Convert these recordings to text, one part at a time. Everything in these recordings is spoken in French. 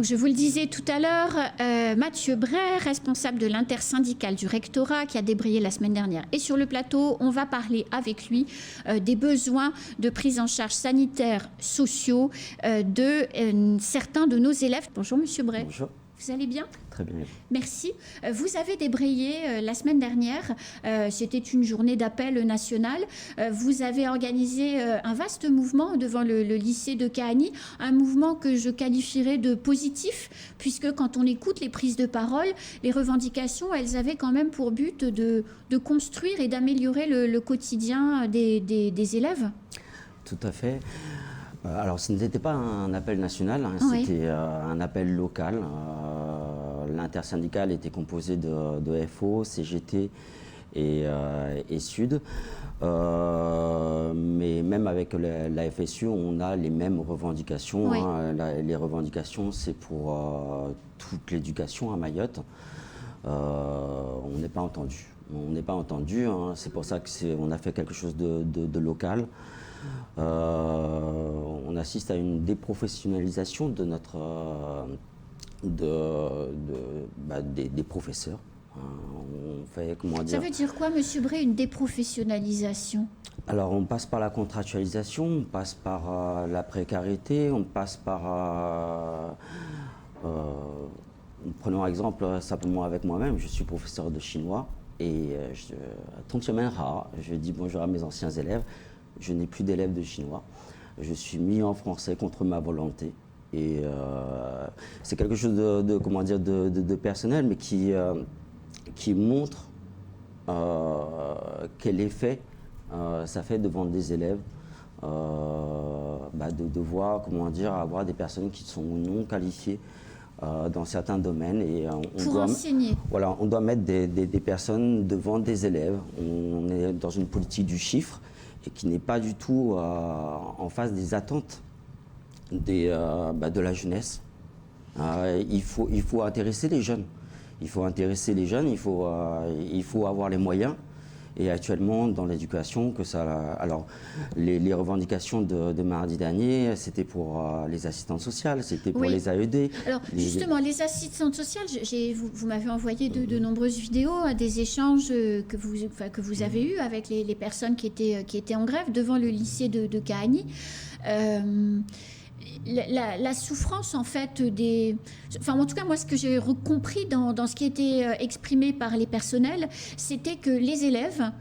Donc je vous le disais tout à l'heure, Mathieu Bray, responsable de l'intersyndicale du rectorat qui a débrayé la semaine dernière, est sur le plateau. On va parler avec lui des besoins de prise en charge sanitaire, sociaux de certains de nos élèves. Bonjour Monsieur Bray. Bonjour. Vous allez bien ? Très bien. Merci. Vous avez débrayé la semaine dernière, c'était une journée d'appel national. Vous avez organisé un vaste mouvement devant le lycée de Kahani, un mouvement que je qualifierais de positif, puisque quand on écoute les prises de parole, les revendications, elles avaient quand même pour but de construire et d'améliorer le quotidien des élèves. Tout à fait. Alors, ce n'était pas un appel national, hein, Oui. C'était un appel local. L'intersyndicale était composée de FO, CGT et Sud. Mais même avec la FSU, on a les mêmes revendications. Oui. Hein. Les revendications, c'est pour toute l'éducation à Mayotte. On n'est pas entendu. On n'est pas entendu. Hein. C'est pour ça qu'on a fait quelque chose de local. On assiste à une déprofessionnalisation de notre, des professeurs. On fait, comment dire... Ça veut dire quoi, Monsieur Bray, une déprofessionnalisation ? Alors, on passe par la contractualisation, on passe par la précarité, on passe par... prenons exemple simplement avec moi-même, je suis professeur de chinois et je dis bonjour à mes anciens élèves. Je n'ai plus d'élèves de chinois. Je suis mis en français contre ma volonté. Et c'est quelque chose de personnel, mais qui montre quel effet ça fait devant des élèves de devoir, avoir des personnes qui sont non qualifiées dans certains domaines. Et pour enseigner. Voilà, on doit mettre des personnes devant des élèves. On est dans une politique du chiffre et qui n'est pas du tout en face des attentes de la jeunesse. Il faut intéresser les jeunes. Il faut intéresser les jeunes, il faut avoir les moyens. Et actuellement, dans l'éducation, alors les revendications de mardi dernier, c'était pour les assistantes sociales, c'était pour les AED. Alors justement, les assistantes sociales, vous m'avez envoyé de nombreuses vidéos, des échanges que vous avez eus avec les personnes qui étaient en grève devant le lycée de Kahani. La souffrance, en fait, en tout cas, moi, ce que j'ai compris dans ce qui était exprimé par les personnels, c'était que les élèves,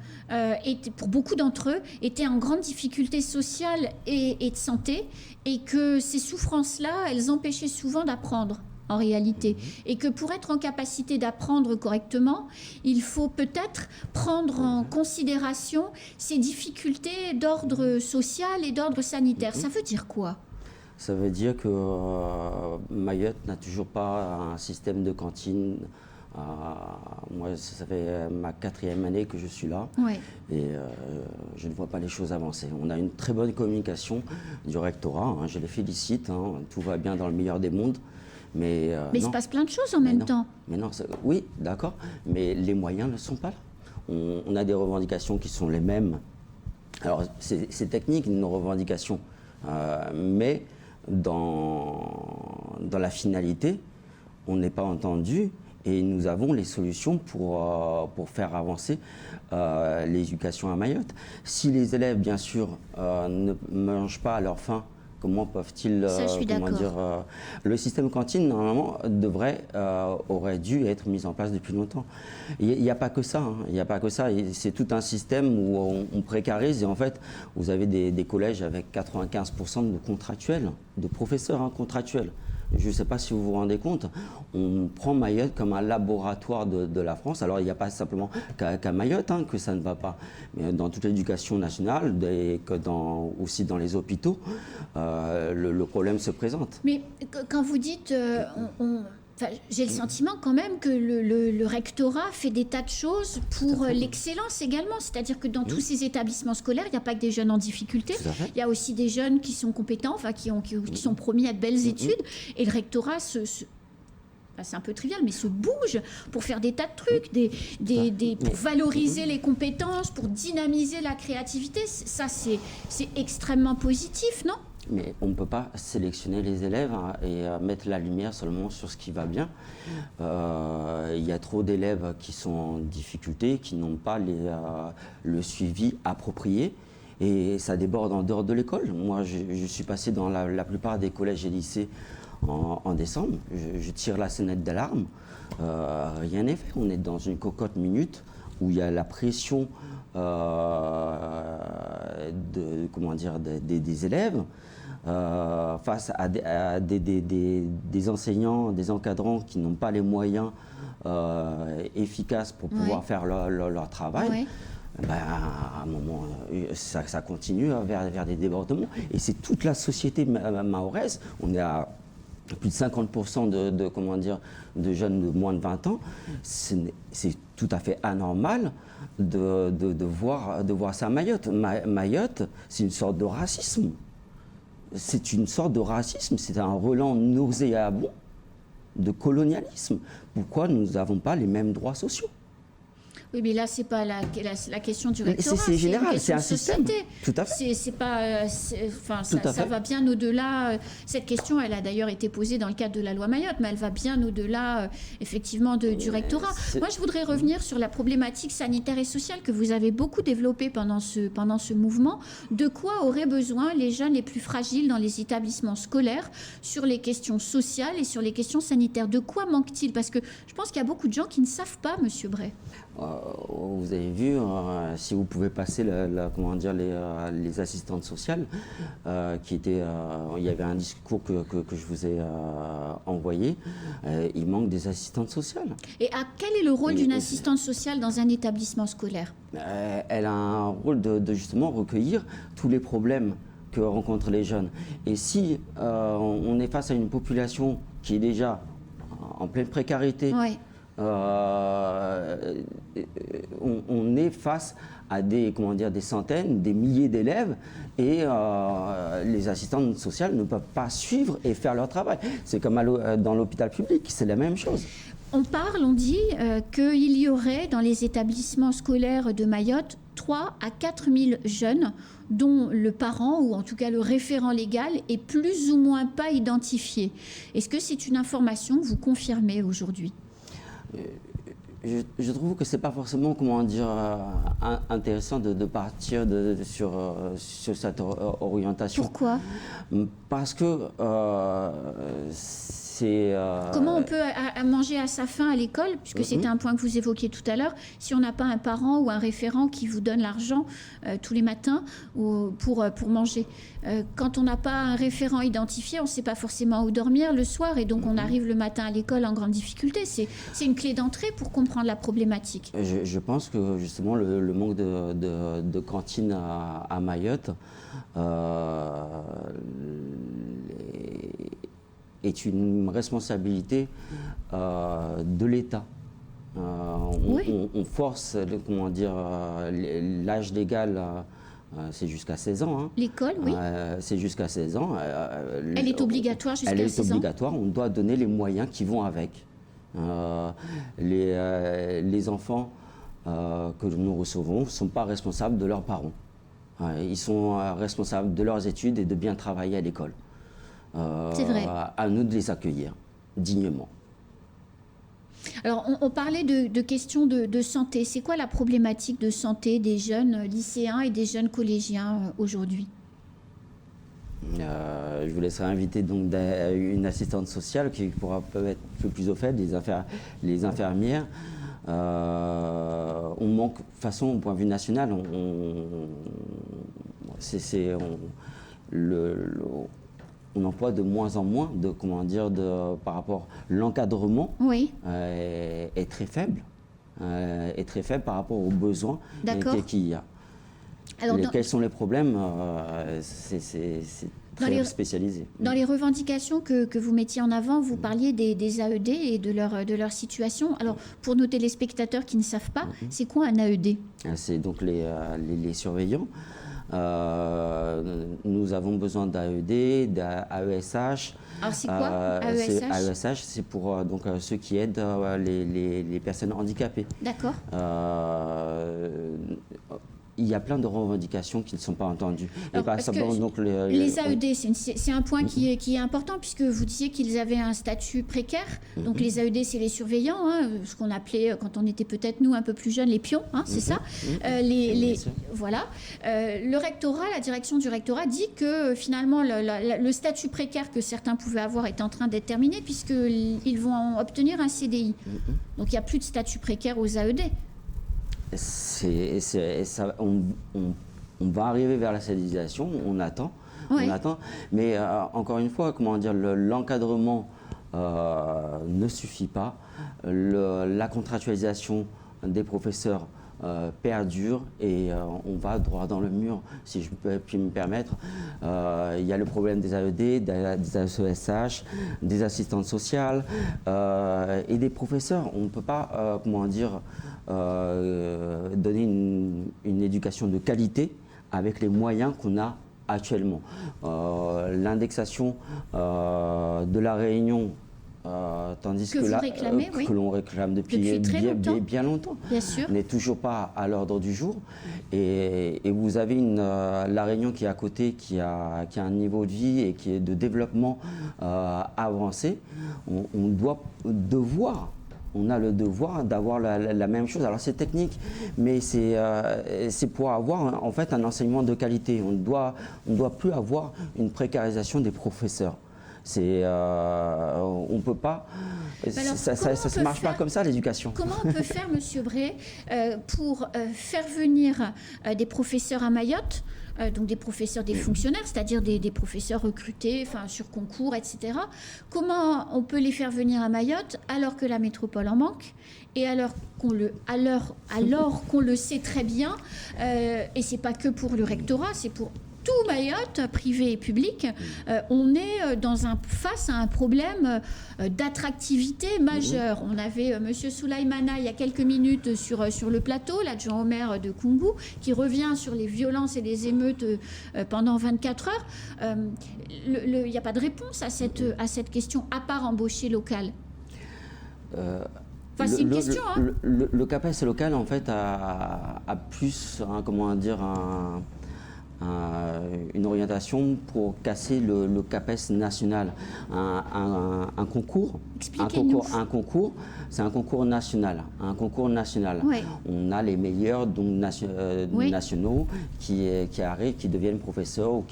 pour beaucoup d'entre eux, étaient en grande difficulté sociale et de santé, et que ces souffrances-là, elles empêchaient souvent d'apprendre, en réalité. Et que pour être en capacité d'apprendre correctement, il faut peut-être prendre en considération ces difficultés d'ordre social et d'ordre sanitaire. Ça veut dire quoi ? Ça veut dire que Mayotte n'a toujours pas un système de cantine. Moi, ça fait ma 4e année que je suis là. Ouais. Et je ne vois pas les choses avancer. On a une très bonne communication du rectorat, hein, je les félicite, hein, tout va bien dans le meilleur des mondes. Mais il se passe plein de choses en même temps. Mais non, oui, d'accord, mais les moyens ne sont pas là. On a des revendications qui sont les mêmes. Alors, c'est technique, nos revendications, mais dans la finalité, on n'est pas entendu et nous avons les solutions pour faire avancer l'éducation à Mayotte. Si les élèves, bien sûr, ne mangent pas à leur faim, comment peuvent-ils, le système cantine, normalement, aurait dû être mis en place depuis longtemps. Il n'y a pas que ça, hein. Il n'y a pas que ça. C'est tout un système où on précarise et en fait, vous avez des collèges avec 95% de contractuels, de professeurs contractuels. Je ne sais pas si vous vous rendez compte, on prend Mayotte comme un laboratoire de la France. Alors, il n'y a pas simplement qu'à Mayotte que ça ne va pas, mais dans toute l'éducation nationale, aussi dans les hôpitaux, le problème se présente. Mais quand vous dites... j'ai le sentiment quand même que le rectorat fait des tas de choses pour l'excellence également. C'est-à-dire que dans tous ces établissements scolaires, il n'y a pas que des jeunes en difficulté. Il y a aussi des jeunes qui sont compétents, qui sont promis à de belles études. Et le rectorat c'est un peu trivial, mais se bouge pour faire des tas de trucs, pour valoriser les compétences, pour dynamiser la créativité. Ça, c'est extrêmement positif, non ? Mais on ne peut pas sélectionner les élèves et mettre la lumière seulement sur ce qui va bien. Il y a trop d'élèves qui sont en difficulté, qui n'ont pas le suivi approprié. Et ça déborde en dehors de l'école. Moi, je suis passé dans la plupart des collèges et lycées en décembre. Je tire la sonnette d'alarme. Rien n'est fait. On est dans une cocotte minute où il y a la pression des élèves face à des enseignants, des encadrants qui n'ont pas les moyens efficaces pour pouvoir faire leur travail. Oui. Ben, à un moment, ça continue vers des débordements. Et c'est toute la société mahoraise. On est à plus de 50% de jeunes de moins de 20 ans. C'est tout à fait anormal de voir ça à Mayotte. Mayotte, c'est une sorte de racisme. C'est une sorte de racisme. C'est un relent nauséabond de colonialisme. Pourquoi nous n'avons pas les mêmes droits sociaux ? Oui, mais là, c'est pas la question du rectorat. C'est général, c'est un système. Tout à fait. Ça va bien au-delà. Cette question, elle a d'ailleurs été posée dans le cadre de la loi Mayotte, mais elle va bien au-delà, effectivement, du rectorat. Moi, je voudrais revenir sur la problématique sanitaire et sociale que vous avez beaucoup développée pendant ce mouvement. De quoi auraient besoin les jeunes les plus fragiles dans les établissements scolaires sur les questions sociales et sur les questions sanitaires? De quoi manque-t-il? Parce que je pense qu'il y a beaucoup de gens qui ne savent pas, Monsieur Bray. Vous avez vu, si vous pouvez passer les assistantes sociales, il y avait un discours que je vous ai envoyé, il manque des assistantes sociales. Et quel est le rôle d'une assistante sociale dans un établissement scolaire? Elle a un rôle de justement recueillir tous les problèmes que rencontrent les jeunes. Et si on est face à une population qui est déjà en pleine précarité, oui. On est face à des centaines, des milliers d'élèves et les assistantes sociales ne peuvent pas suivre et faire leur travail. C'est comme dans l'hôpital public, c'est la même chose. On dit qu'il y aurait dans les établissements scolaires de Mayotte 3 à 4 000 jeunes dont le parent, ou en tout cas le référent légal, est plus ou moins pas identifié. Est-ce que c'est une information que vous confirmez aujourd'hui ? Je trouve que c'est pas forcément intéressant de partir sur cette orientation. Pourquoi ? Parce que c'est... Comment on peut manger à sa faim à l'école, puisque c'était un point que vous évoquiez tout à l'heure, si on n'a pas un parent ou un référent qui vous donne l'argent tous les matins pour manger. Quand on n'a pas un référent identifié, on ne sait pas forcément où dormir le soir, et donc on arrive le matin à l'école en grande difficulté. C'est une clé d'entrée pour comprendre la problématique. Je pense que justement le manque de cantines à Mayotte est une responsabilité de l'État. On force, l'âge légal, c'est jusqu'à 16 ans. Hein. L'école, oui. C'est jusqu'à 16 ans. Elle est obligatoire jusqu'à 16 ans. Elle est obligatoire, on doit donner les moyens qui vont avec. Les enfants que nous recevons ne sont pas responsables de leurs parents. Ils sont responsables de leurs études et de bien travailler à l'école. C'est vrai. À nous de les accueillir dignement. Alors, on parlait de questions de santé. C'est quoi la problématique de santé des jeunes lycéens et des jeunes collégiens aujourd'hui ? Je vous laisserai inviter donc une assistante sociale qui pourra peut-être plus au fait, les infirmières. On manque, de toute façon, au point de vue national, on emploie de moins en moins par rapport l'encadrement est très faible, par rapport aux besoins qu'il y a. Alors, quels sont les problèmes? C'est très spécialisé. Dans les revendications que vous mettiez en avant, vous parliez des AED et de leur situation. Alors, pour nos téléspectateurs qui ne savent pas, c'est quoi un AED? C'est donc les surveillants. Nous avons besoin d'AED, d'AESH. Alors c'est quoi AESH? AESH, c'est pour ceux qui aident les personnes handicapées. D'accord. il y a plein de revendications qui ne sont pas entendues. Alors, et pas simplement, donc, les AED, c'est un point qui est important, puisque vous disiez qu'ils avaient un statut précaire. Donc les AED, c'est les surveillants, hein, ce qu'on appelait, quand on était peut-être, nous, un peu plus jeunes, les pions, hein, c'est ça. Voilà. Le rectorat, la direction du rectorat dit que finalement, le statut précaire que certains pouvaient avoir est en train d'être terminé, puisqu'ils vont obtenir un CDI. Donc il n'y a plus de statut précaire aux AED. On va arriver vers la stabilisation, on attend, mais encore une fois, comment dire, l'encadrement ne suffit pas, la contractualisation des professeurs perdure et on va droit dans le mur, si je puis me permettre. Il y a le problème des AED, des AESH, des assistantes sociales et des professeurs. On ne peut pas, comment dire, donner une éducation de qualité avec les moyens qu'on a actuellement. L'indexation de la Réunion, tandis que l'on réclame depuis bien longtemps, n'est toujours pas à l'ordre du jour. Et vous avez la Réunion qui est à côté, qui a un niveau de vie et qui est de développement avancé. On a le devoir d'avoir la même chose. Alors c'est technique, mais c'est pour avoir en fait un enseignement de qualité. On ne doit plus avoir une précarisation des professeurs. On ne peut pas. Ça ne marche pas comme ça, l'éducation. Comment on peut faire, Monsieur Bray, pour faire venir des professeurs à Mayotte, donc des professeurs, des fonctionnaires, c'est-à-dire des professeurs recrutés sur concours, etc. Comment on peut les faire venir à Mayotte alors que la métropole en manque et alors qu'on le sait très bien, et c'est pas que pour le rectorat, c'est pour tout Mayotte, privé et public, on est face à un problème d'attractivité majeur. On avait M. Soulaïmana il y a quelques minutes sur le plateau, l'adjoint au maire de Koungou, qui revient sur les violences et les émeutes pendant 24 heures. Il n'y a pas de réponse à cette question, à part embaucher local. C'est une question. Le CAPES local, en fait, a plus, comment dire, une orientation pour casser le CAPES national. Un concours, c'est un concours national. Ouais. On a les meilleurs nationaux qui deviennent professeurs ou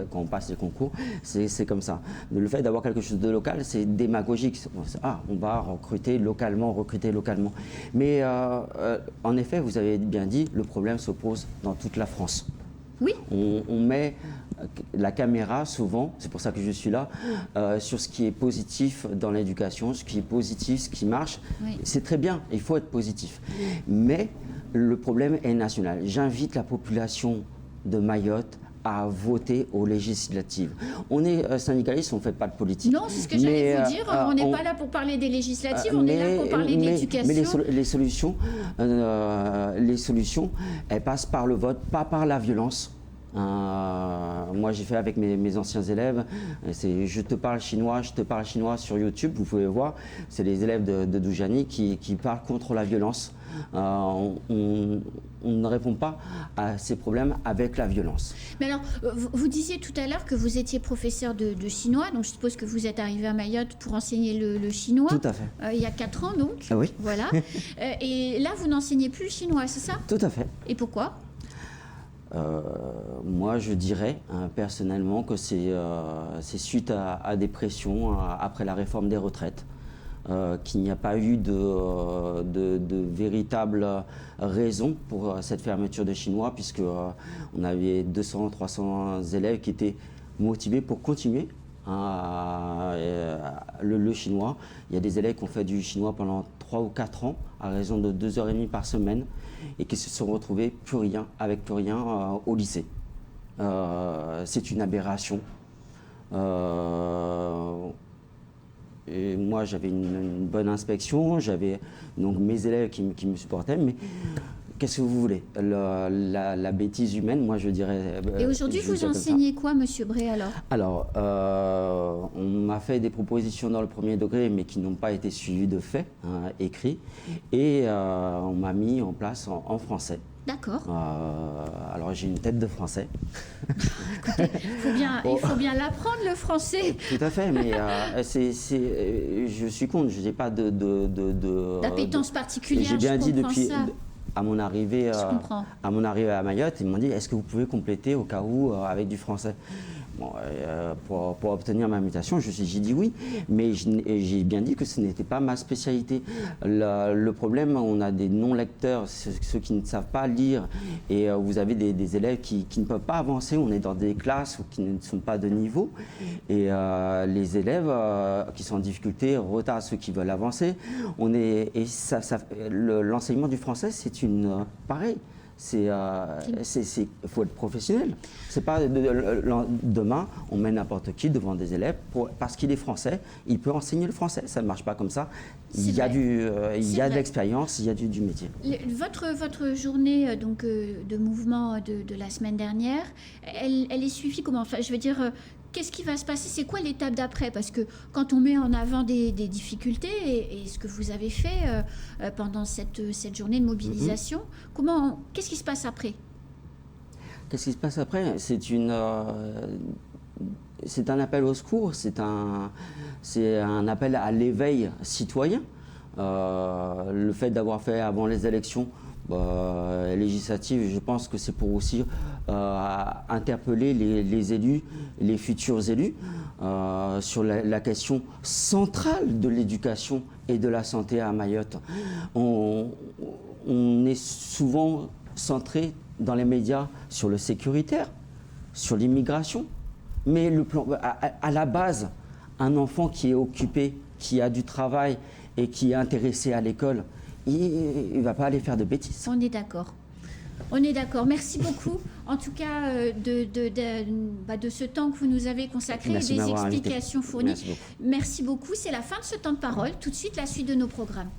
quand on passe les concours. C'est comme ça. Le fait d'avoir quelque chose de local, c'est démagogique. On va recruter localement. Mais en effet, vous avez bien dit, le problème se pose dans toute la France. Oui. On met la caméra souvent, c'est pour ça que je suis là, sur ce qui est positif dans l'éducation, ce qui est positif, ce qui marche. Oui. C'est très bien, il faut être positif. Mais le problème est national. J'invite la population de Mayotte à voter aux législatives. On est syndicaliste, on ne fait pas de politique. Non, c'est ce que j'allais vous dire. On n'est pas là pour parler des législatives, on est là pour parler de l'éducation. Mais les solutions, elles passent par le vote, pas par la violence. Moi, j'ai fait avec mes anciens élèves. Je te parle chinois sur YouTube. Vous pouvez voir, c'est les élèves de Doujani qui parlent contre la violence. On ne répond pas à ces problèmes avec la violence. Mais alors, vous disiez tout à l'heure que vous étiez professeur de chinois, donc je suppose que vous êtes arrivé à Mayotte pour enseigner le chinois. Tout à fait. Il y a 4 ans, donc. Ah oui. Voilà. Et là, vous n'enseignez plus le chinois, c'est ça? Tout à fait. Et pourquoi? Moi, je dirais personnellement que c'est suite à des pressions après la réforme des retraites. Qu'il n'y a pas eu de véritable raison pour cette fermeture de chinois, puisque on avait 200-300 élèves qui étaient motivés pour continuer le chinois. Il y a des élèves qui ont fait du chinois pendant 3 ou 4 ans à raison de 2h30 par semaine et qui se sont retrouvés avec plus rien au lycée. C'est une aberration. Et moi, j'avais une bonne inspection, j'avais donc mes élèves qui me supportaient, mais qu'est-ce que vous voulez? La bêtise humaine, moi je dirais... Et aujourd'hui, vous enseignez quoi, Monsieur Bray, alors? Alors, on m'a fait des propositions dans le premier degré, mais qui n'ont pas été suivies de faits écrits, et on m'a mis en place en français. D'accord. Alors j'ai une tête de français. Il faut bien l'apprendre, le français. Tout à fait, mais je suis contre, je n'ai pas d'appétence particulière. J'ai bien dit depuis ça. à mon arrivée à Mayotte, ils m'ont dit est-ce que vous pouvez compléter au cas où avec du français. Bon, pour obtenir ma mutation, j'ai dit oui, mais j'ai bien dit que ce n'était pas ma spécialité. Le problème, on a des non-lecteurs, ceux qui ne savent pas lire, et vous avez des élèves qui ne peuvent pas avancer. On est dans des classes qui ne sont pas de niveau, et les élèves qui sont en difficulté retardent ceux qui veulent avancer. L'enseignement du français, c'est pareil. Il faut être professionnel. C'est pas demain, on met n'importe qui devant des élèves parce qu'il est français, il peut enseigner le français. Ça ne marche pas comme ça. Il y a de l'expérience, il y a du métier. Votre journée donc, de mouvement de la semaine dernière, elle est suivie comment? Enfin, je veux dire, qu'est-ce qui va se passer? C'est quoi l'étape d'après? Parce que quand on met en avant des difficultés, et ce que vous avez fait pendant cette journée de mobilisation, qu'est-ce qui se passe après? Qu'est-ce qui se passe après? C'est un appel au secours, c'est un appel à l'éveil citoyen. Le fait d'avoir fait avant les élections législatives, je pense que c'est pour aussi interpeller les élus, les futurs élus, sur la question centrale de l'éducation et de la santé à Mayotte. On est souvent centré dans les médias sur le sécuritaire, sur l'immigration, mais à la base, un enfant qui est occupé, qui a du travail et qui est intéressé à l'école, il ne va pas aller faire de bêtises. On est d'accord. On est d'accord. Merci beaucoup, en tout cas, de ce temps que vous nous avez consacré, Merci des explications invité. fournies. Merci beaucoup. Merci beaucoup. C'est la fin de ce temps de parole. Tout de suite, la suite de nos programmes.